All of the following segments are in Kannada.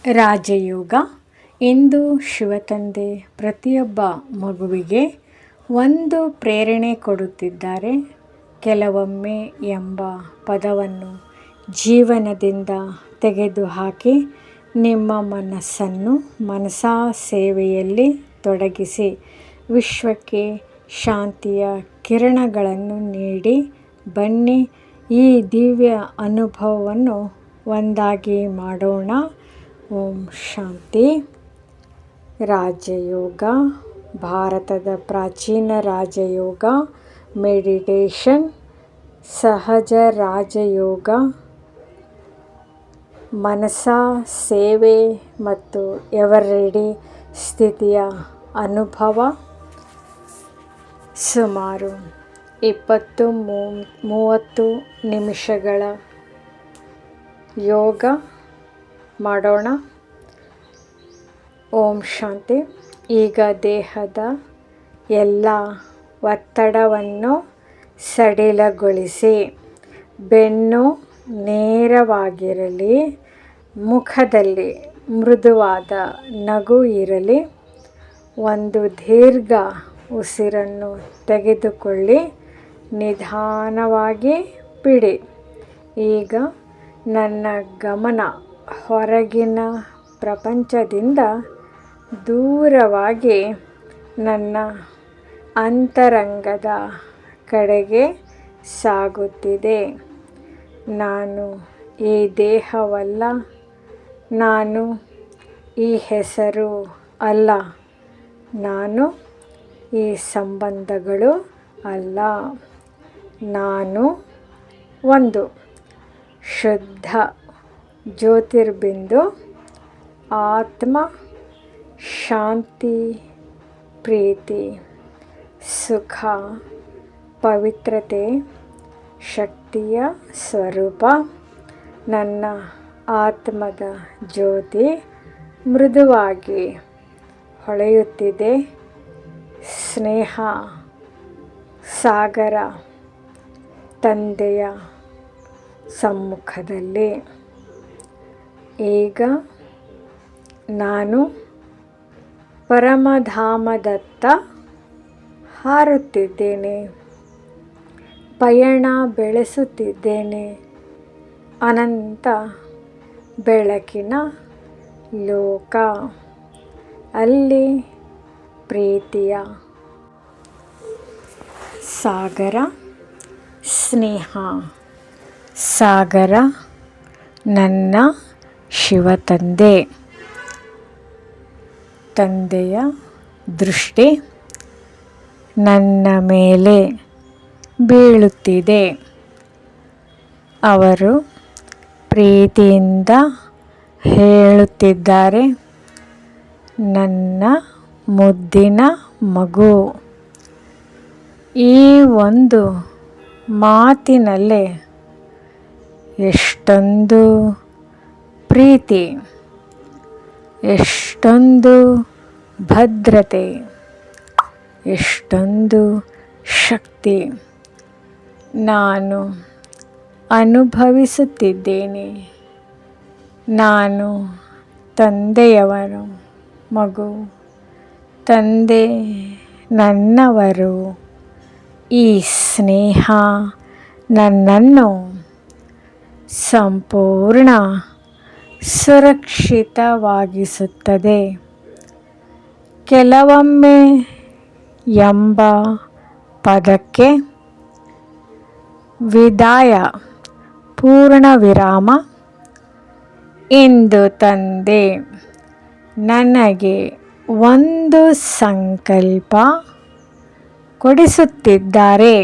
ರಾಜಯೋಗ. ಇಂದು ಶಿವತಂದೆ ಪ್ರತಿಯೊಬ್ಬ ಮಗುವಿಗೆ ಒಂದು ಪ್ರೇರಣೆ ಕೊಡುತ್ತಿದ್ದಾರೆ. ಕೆಲವೊಮ್ಮೆ ಎಂಬ ಪದವನ್ನು ಜೀವನದಿಂದ ತೆಗೆದುಹಾಕಿ ನಿಮ್ಮ ಮನಸ್ಸನ್ನು ಮನಸಾ ಸೇವೆಯಲ್ಲಿ ತೊಡಗಿಸಿ ವಿಶ್ವಕ್ಕೆ ಶಾಂತಿಯ ಕಿರಣಗಳನ್ನು ನೀಡಿ ಬನ್ನಿ. ಈ ದಿವ್ಯ ಅನುಭವವನ್ನು ಒಂದಾಗಿ ಮಾಡೋಣ. ಓಂ ಶಾಂತಿ. ರಾಜಯೋಗ. ಭಾರತದ ಪ್ರಾಚೀನ ರಾಜಯೋಗ ಮೆಡಿಟೇಷನ್. ಸಹಜ ರಾಜಯೋಗ ಮನಸಾ ಸೇವೆ ಮತ್ತು ಎವರ್ ರೆಡಿ ಸ್ಥಿತಿಯ ಅನುಭವ. ಸುಮಾರು 20-30 ನಿಮಿಷಗಳ ಯೋಗ ಮಾಡೋಣ. ಓಂ ಶಾಂತಿ. ಈಗ ದೇಹದ ಎಲ್ಲ ಒತ್ತಡವನ್ನು ಸಡಿಲಗೊಳಿಸಿ. ಬೆನ್ನು ನೇರವಾಗಿರಲಿ. ಮುಖದಲ್ಲಿ ಮೃದುವಾದ ನಗು ಇರಲಿ. ಒಂದು ದೀರ್ಘ ಉಸಿರನ್ನು ತೆಗೆದುಕೊಳ್ಳಿ. ನಿಧಾನವಾಗಿ ಬಿಡಿ. ಈಗ ನನ್ನ ಗಮನ ಹೊರಗಿನ ಪ್ರಪಂಚದಿಂದ ದೂರವಾಗಿ ನನ್ನ ಅಂತರಂಗದ ಕಡೆಗೆ ಸಾಗುತ್ತಿದೆ. ನಾನು ಈ ದೇಹವಲ್ಲ. ನಾನು ಈ ಹೆಸರು ಅಲ್ಲ. ನಾನು ಈ ಸಂಬಂಧಗಳು ಅಲ್ಲ. ನಾನು ಒಂದು ಶುದ್ಧ ಜ್ಯೋತಿರ್ಬಿಂದು ಆತ್ಮ. ಶಾಂತಿ, ಪ್ರೀತಿ, ಸುಖ, ಪವಿತ್ರತೆ, ಶಕ್ತಿಯ ಸ್ವರೂಪ. ನನ್ನ ಆತ್ಮದ ಜ್ಯೋತಿ ಮೃದುವಾಗಿ ಹೊಳೆಯುತ್ತಿದೆ. ಸ್ನೇಹ ಸಾಗರ ತಂದೆಯ ಸಮ್ಮುಖದಲ್ಲಿ. ಈಗ ನಾನು ಪರಮಧಾಮದತ್ತ ಹಾರುತ್ತಿದ್ದೇನೆ. ಪಯಣ ಬೆಳೆಸುತ್ತಿದ್ದೇನೆ. ಅನಂತ ಬೆಳಕಿನ ಲೋಕ. ಅಲ್ಲಿ ಪ್ರೀತಿಯ ಸಾಗರ. ಸ್ನೇಹ ಸಾಗರ ನನ್ನ ಶಿವತಂದೆ. ತಂದೆಯ ದೃಷ್ಟಿ ನನ್ನ ಮೇಲೆ ಬೀಳುತ್ತಿದೆ. ಅವರು ಪ್ರೀತಿಯಿಂದ ಹೇಳುತ್ತಿದ್ದಾರೆ, ನನ್ನ ಮುದ್ದಿನ ಮಗು. ಈ ಒಂದು ಮಾತಿನಲ್ಲೇ ಎಷ್ಟೊಂದು ಪ್ರೀತಿ, ಎಷ್ಟೊಂದು ಭದ್ರತೆ, ಎಷ್ಟೊಂದು ಶಕ್ತಿ ನಾನು ಅನುಭವಿಸುತ್ತಿದ್ದೇನೆ. ನಾನು ತಂದೆಯವರ ಮಗು. ತಂದೆ ನನ್ನವರು. ಈ ಸ್ನೇಹ ನನ್ನನ್ನು ಸಂಪೂರ್ಣ ಸುರಕ್ಷಿತವಾಗಿಸುತ್ತದೆ. ಕೆಲವೊಮ್ಮೆ ಎಂಬ ಪದಕ್ಕೆ ವಿದಾಯ, ಪೂರ್ಣ ವಿರಾಮ. ಇಂದು ತಂದೆ ನನಗೆ ಒಂದು ಸಂಕಲ್ಪ ಕೊಡಿಸುತ್ತಿದ್ದಾರೆ.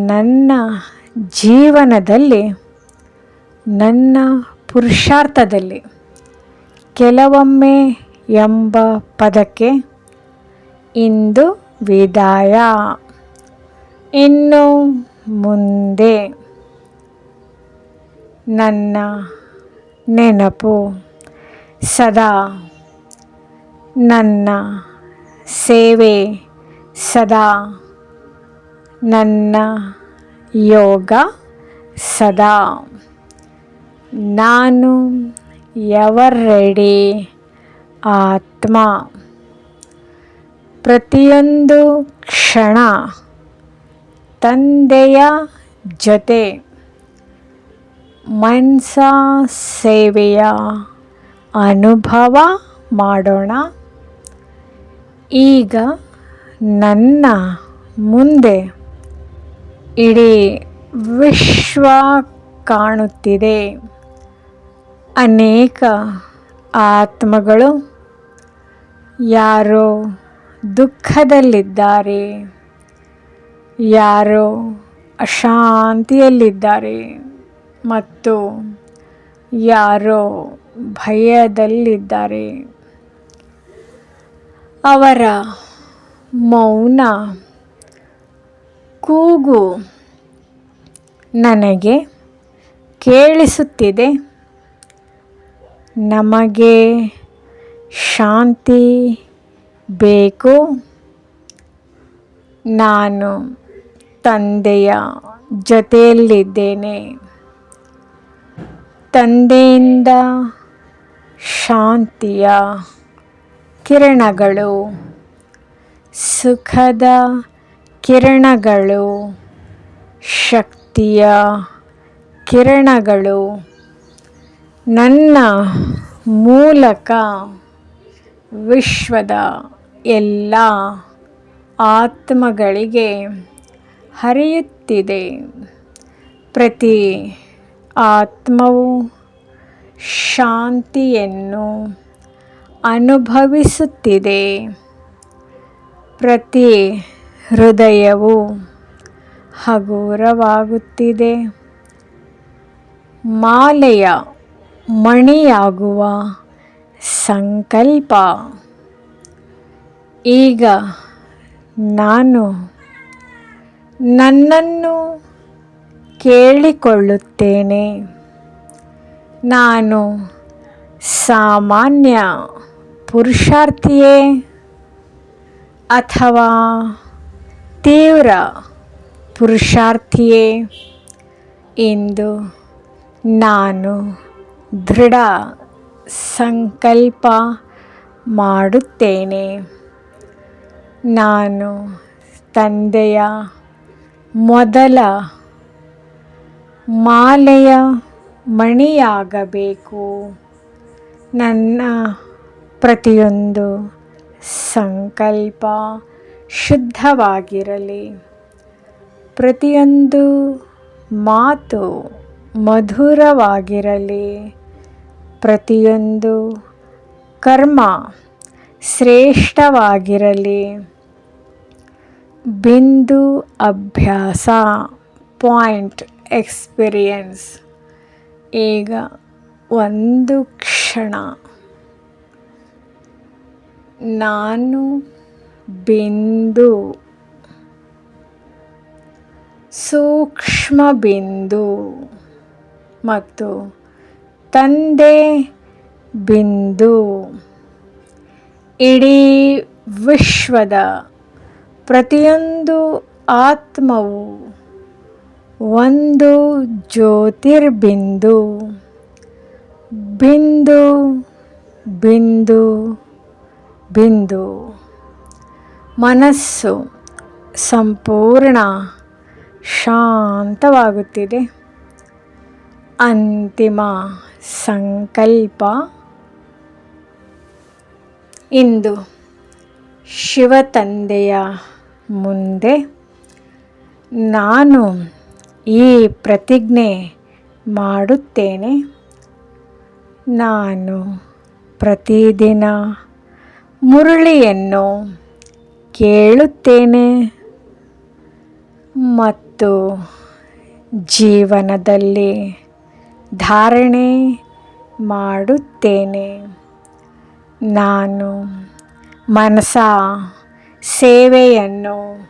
ನನ್ನ ಜೀವನದಲ್ಲಿ, ನನ್ನ ಪುರುಷಾರ್ಥದಲ್ಲಿ ಕೆಲವೊಮ್ಮೆ ಎಂಬ ಪದಕ್ಕೆ ಇಂದು ವಿದಾಯ. ಇನ್ನು ಮುಂದೆ ನನ್ನ ನೆನಪು ಸದಾ. ನನ್ನ ಸೇವೆ ಸದಾ. ನನ್ನ ಯೋಗ ಸದಾ. ನಾನು ಎವರ್ ರೆಡಿ ಆತ್ಮ. ಪ್ರತಿಯೊಂದು ಕ್ಷಣ ತಂದೆಯ ಜೊತೆ ಮನಸ ಸೇವೆಯ ಅನುಭವ ಮಾಡೋಣ. ಈಗ ನನ್ನ ಮುಂದೆ ಇಡೀ ವಿಶ್ವ ಕಾಣುತ್ತಿದೆ. ಅನೇಕ ಆತ್ಮಗಳು ಯಾರೋ ದುಃಖದಲ್ಲಿದ್ದಾರೆ, ಯಾರೋ ಅಶಾಂತಿಯಲ್ಲಿದ್ದಾರೆ ಮತ್ತು ಯಾರೋ ಭಯದಲ್ಲಿದ್ದಾರೆ. ಅವರ ಮೌನ ಕೂಗು ನನಗೆ ಕೇಳಿಸುತ್ತಿದೆ. ನಮಗೆ ಶಾಂತಿ ಬೇಕು. ನಾನು ತಂದೆಯ ಜೊತೆಯಲ್ಲಿದ್ದೇನೆ. ತಂದೆಯಿಂದ ಶಾಂತಿಯ ಕಿರಣಗಳು, ಸುಖದ ಕಿರಣಗಳು, ಶಕ್ತಿಯ ಕಿರಣಗಳು ನನ್ನ ಮೂಲಕ ವಿಶ್ವದ ಎಲ್ಲ ಆತ್ಮಗಳಿಗೆ ಹರಿಯುತ್ತಿದೆ. ಪ್ರತಿ ಆತ್ಮವು ಶಾಂತಿಯನ್ನು ಅನುಭವಿಸುತ್ತಿದೆ. ಪ್ರತಿ ಹೃದಯವು ಹಗುರವಾಗುತ್ತಿದೆ. ಮಾಲೆಯ ಮಣಿಯಾಗುವ ಸಂಕಲ್ಪ. ಈಗ ನಾನು ನನ್ನನ್ನು ಕೇಳಿಕೊಳ್ಳುತ್ತೇನೆ. ನಾನು ಸಾಮಾನ್ಯ ಪುರುಷಾರ್ಥಿಯೇ ಅಥವಾ ತೀವ್ರ ಪುರುಷಾರ್ಥಿಯೇ ಎಂದು ನಾನು ದೃಢ ಸಂಕಲ್ಪ ಮಾಡುತ್ತೇನೆ. ನಾನು ತಂದೆಯ ಮೊದಲ ಮಾಲೆಯ ಮಣಿಯಾಗಬೇಕು. ನನ್ನ ಪ್ರತಿಯೊಂದು ಸಂಕಲ್ಪ ಶುದ್ಧವಾಗಿರಲಿ. ಪ್ರತಿಯೊಂದು ಮಾತು ಮಧುರವಾಗಿರಲಿ. ಪ್ರತಿಯೊಂದು ಕರ್ಮ ಶ್ರೇಷ್ಠವಾಗಿರಲಿ. ಬಿಂದು ಅಭ್ಯಾಸ ಪಾಯಿಂಟ್ ಎಕ್ಸ್ಪೀರಿಯನ್ಸ್. ಈಗ ಒಂದು ಕ್ಷಣ ನಾನು ಬಿಂದು, ಸೂಕ್ಷ್ಮ ಬಿಂದು ಮತ್ತು ತಂದೆ ಬಿಂದು ಇಡೀ ವಿಶ್ವದ ಪ್ರತಿಯೊಂದು ಆತ್ಮವು ಒಂದು ಜ್ಯೋತಿರ್ಬಿಂದು. ಬಿಂದು ಬಿಂದು ಬಿಂದು. ಮನಸ್ಸು ಸಂಪೂರ್ಣ ಶಾಂತವಾಗುತ್ತಿದೆ. ಅಂತಿಮ ಸಂಕಲ್ಪ. ಇಂದು ಶಿವತಂದೆಯ ಮುಂದೆ ನಾನು ಈ ಪ್ರತಿಜ್ಞೆ ಮಾಡುತ್ತೇನೆ. ನಾನು ಪ್ರತಿದಿನ ಮುರಳಿಯನ್ನು ಕೇಳುತ್ತೇನೆ ಮತ್ತು ಜೀವನದಲ್ಲಿ ಧಾರಣೆ ಮಾಡುತ್ತೇನೆ. ನಾನು ಮನಸ ಸೇವೆಯನ್ನು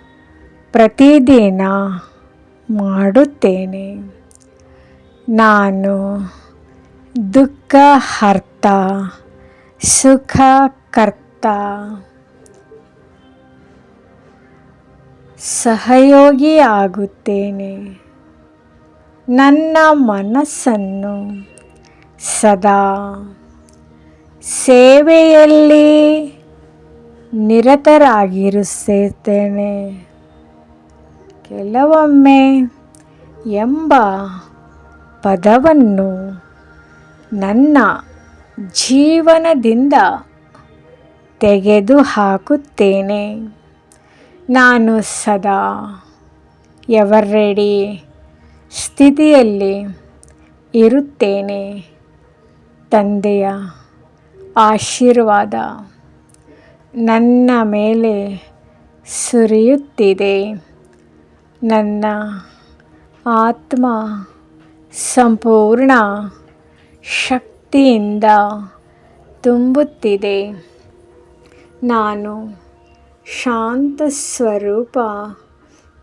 ಪ್ರತಿದಿನ ಮಾಡುತ್ತೇನೆ. ನಾನು ದುಃಖಹರ್ತ, ಸುಖಕರ್ತ, ಸಹಯೋಗಿಯಾಗುತ್ತೇನೆ. ನನ್ನ ಮನಸ್ಸನ್ನು ಸದಾ ಸೇವೆಯಲ್ಲಿ ನಿರತರಾಗಿರುತ್ತೇನೆ. ಕೆಲವೊಮ್ಮೆ ಎಂಬ ಪದವನ್ನು ನನ್ನ ಜೀವನದಿಂದ ತೆಗೆದುಹಾಕುತ್ತೇನೆ. ನಾನು ಸದಾ ಎವರ್ ರೆಡಿ ಸ್ಥಿತಿಯಲ್ಲಿ ಇರುತ್ತೇನೆ. ತಂದೆಯ ಆಶೀರ್ವಾದ ನನ್ನ ಮೇಲೆ ಸುರಿಯುತ್ತಿದೆ. ನನ್ನ ಆತ್ಮ ಸಂಪೂರ್ಣ ಶಕ್ತಿಯಿಂದ ತುಂಬುತ್ತಿದೆ. ನಾನು ಶಾಂತ ಸ್ವರೂಪ.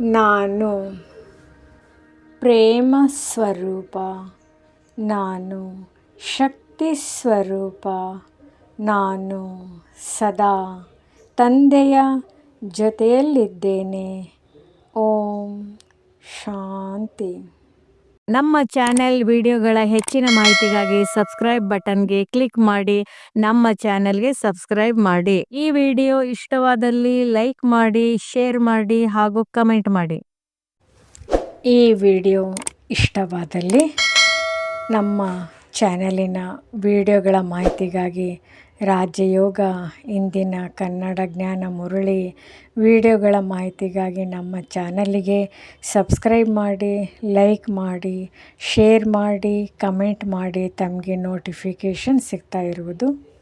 ನಾನು ಪ್ರೇಮ ಸ್ವರೂಪ. ನಾನು ಶಕ್ತಿ ಸ್ವರೂಪ. ನಾನು ಸದಾ ತಂದೆಯ ಜೊತೆಯಲ್ಲಿದ್ದೇನೆ. ಓಂ ಶಾಂತಿ. ನಮ್ಮ ಚಾನೆಲ್ ವಿಡಿಯೋಗಳ ಹೆಚ್ಚಿನ ಮಾಹಿತಿಗಾಗಿ ಸಬ್ಸ್ಕ್ರೈಬ್ ಬಟನ್ಗೆ ಕ್ಲಿಕ್ ಮಾಡಿ ನಮ್ಮ ಚಾನೆಲ್ಗೆ ಸಬ್ಸ್ಕ್ರೈಬ್ ಮಾಡಿ. ಈ ವಿಡಿಯೋ ಇಷ್ಟವಾದಲ್ಲಿ ಲೈಕ್ ಮಾಡಿ, ಶೇರ್ ಮಾಡಿ ಹಾಗೂ ಕಮೆಂಟ್ ಮಾಡಿ. ಈ ವಿಡಿಯೋ ಇಷ್ಟವಾದಲ್ಲಿ ನಮ್ಮ ಚಾನಲಿನ ವಿಡಿಯೋಗಳ ಮಾಹಿತಿಗಾಗಿ ರಾಜಯೋಗ ಇಂದಿನ ಕನ್ನಡ ಜ್ಞಾನ ಮುರಳಿ ವಿಡಿಯೋಗಳ ಮಾಹಿತಿಗಾಗಿ ನಮ್ಮ ಚಾನಲಿಗೆ ಸಬ್ಸ್ಕ್ರೈಬ್ ಮಾಡಿ, ಲೈಕ್ ಮಾಡಿ, ಶೇರ್ ಮಾಡಿ, ಕಮೆಂಟ್ ಮಾಡಿ. ತಮಗೆ ನೋಟಿಫಿಕೇಷನ್ ಸಿಗ್ತಾ ಇರುವುದು